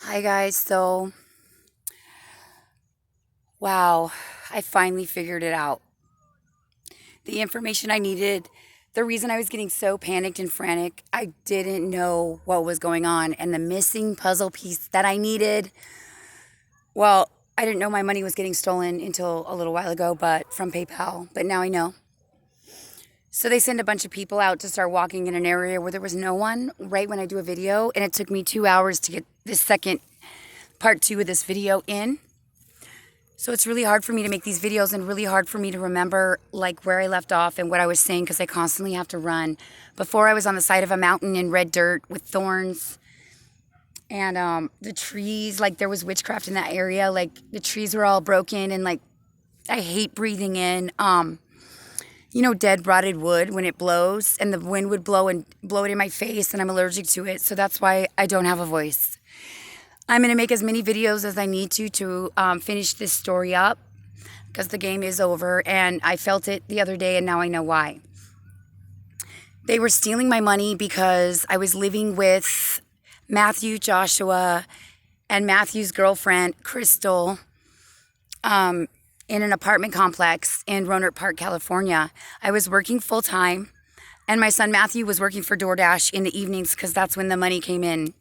Hi guys, wow, I finally figured it out. The information I needed, the reason I was getting so panicked and frantic, I didn't know what was going on. And the missing puzzle piece that I needed, well, I didn't know my money was getting stolen until a little while ago, but from PayPal, but now I know. So they send a bunch of people out to start walking in an area where there was no one right when I do a video. And it took me 2 hours to get this second part two of this video in. So it's really hard for me to make these videos and really hard for me to remember like where I left off and what I was saying because I constantly have to run. Before I was on the side of a mountain in red dirt with thorns and the trees, like there was witchcraft in that area. Like the trees were all broken and like I hate breathing in dead rotted wood when it blows and the wind would blow it in my face and I'm allergic to it. So that's why I don't have a voice. I'm going to make as many videos as I need to finish this story up because the game is over and I felt it the other day and now I know why. They were stealing my money because I was living with Matthew, Joshua, and Matthew's girlfriend, Crystal, in an apartment complex in Rohnert Park, California. I was working full time and my son Matthew was working for DoorDash in the evenings because that's when the money came in.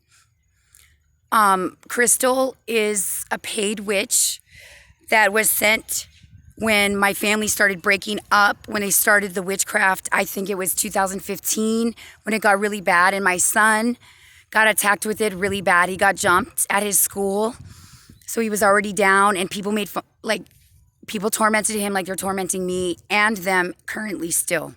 Crystal is a paid witch that was sent when my family started breaking up, when they started the witchcraft. I think it was 2015 when it got really bad and my son got attacked with it really bad. He got jumped at his school. So he was already down and people made people tormented him like they're tormenting me and them currently still.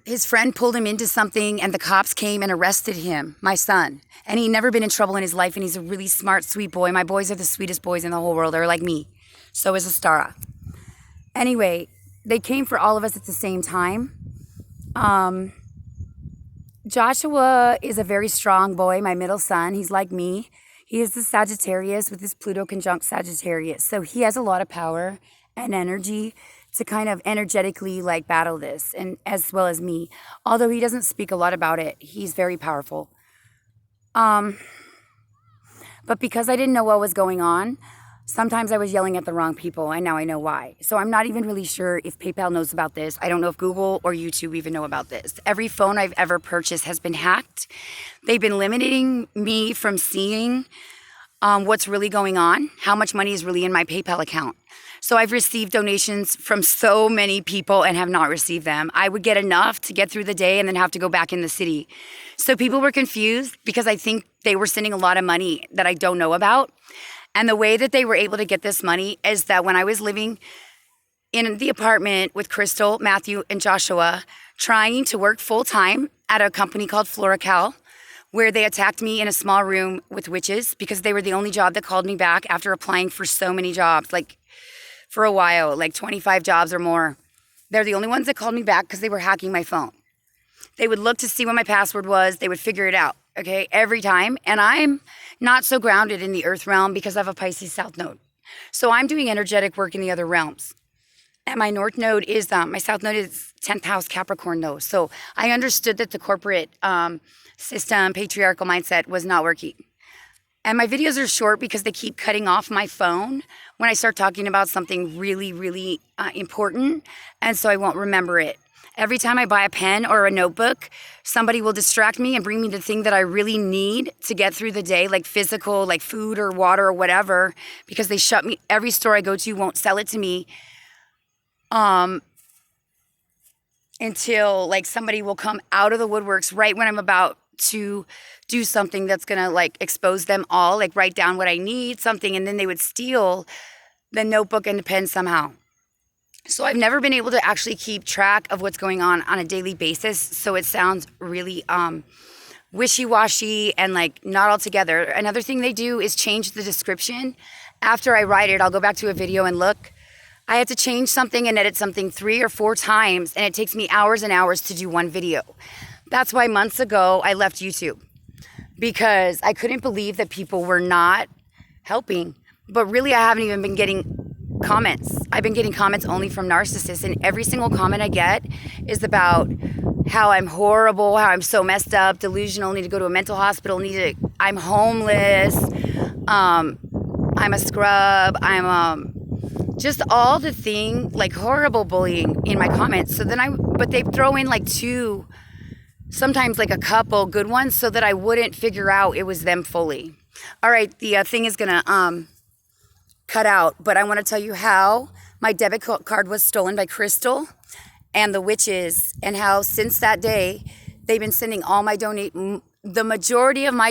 His friend pulled him into something and the cops came and arrested him, my son. And he'd never been in trouble in his life and he's a really smart, sweet boy. My boys are the sweetest boys in the whole world. They're like me. So is Astara. Anyway, they came for all of us at the same time. Joshua is a very strong boy, my middle son. He's like me. He is the Sagittarius with his Pluto conjunct Sagittarius. So he has a lot of power and energy to kind of energetically like battle this, and as well as me. Although he doesn't speak a lot about it, he's very powerful. But because I didn't know what was going on, sometimes I was yelling at the wrong people, and now I know why. So I'm not even really sure if PayPal knows about this. I don't know if Google or YouTube even know about this. Every phone I've ever purchased has been hacked. They've been limiting me from seeing what's really going on, how much money is really in my PayPal account. So I've received donations from so many people and have not received them. I would get enough to get through the day and then have to go back in the city. So people were confused because I think they were sending a lot of money that I don't know about. And the way that they were able to get this money is that when I was living in the apartment with Crystal, Matthew, and Joshua, trying to work full time at a company called Floracal, where they attacked me in a small room with witches because they were the only job that called me back after applying for so many jobs, like for a while, like 25 jobs or more. They're the only ones that called me back because they were hacking my phone. They would look to see what my password was. They would figure it out, okay, every time. And I'm not so grounded in the earth realm because I have a Pisces South Node. So I'm doing energetic work in the other realms. And my North Node is, my South Node is 10th house Capricorn node. So I understood that the corporate system, patriarchal mindset was not working. And my videos are short because they keep cutting off my phone when I start talking about something really, really important. And so I won't remember it. Every time I buy a pen or a notebook, somebody will distract me and bring me the thing that I really need to get through the day, like physical, like food or water or whatever, because they shut me. Every store I go to won't sell it to me until like somebody will come out of the woodworks right when I'm about to do something that's gonna like expose them all, like write down what I need, something, and then they would steal the notebook and the pen somehow. So I've never been able to actually keep track of what's going on a daily basis. So it sounds really wishy-washy and like not all together. Another thing they do is change the description. After I write it, I'll go back to a video and look. I had to change something and edit something 3 or 4 times, and it takes me hours and hours to do one video. That's why months ago I left YouTube, because I couldn't believe that people were not helping. But really, I haven't even been getting comments. I've been getting comments only from narcissists, and every single comment I get is about how I'm horrible, how I'm so messed up, delusional, need to go to a mental hospital, need to I'm homeless, I'm a scrub, I'm just all the thing, like horrible bullying in my comments. So then but they throw in like two, sometimes like a couple good ones so that I wouldn't figure out it was them fully. All right, the thing is gonna cut out, but I want to tell you how my debit card was stolen by Crystal and the witches, and how since that day they've been sending all my the majority of my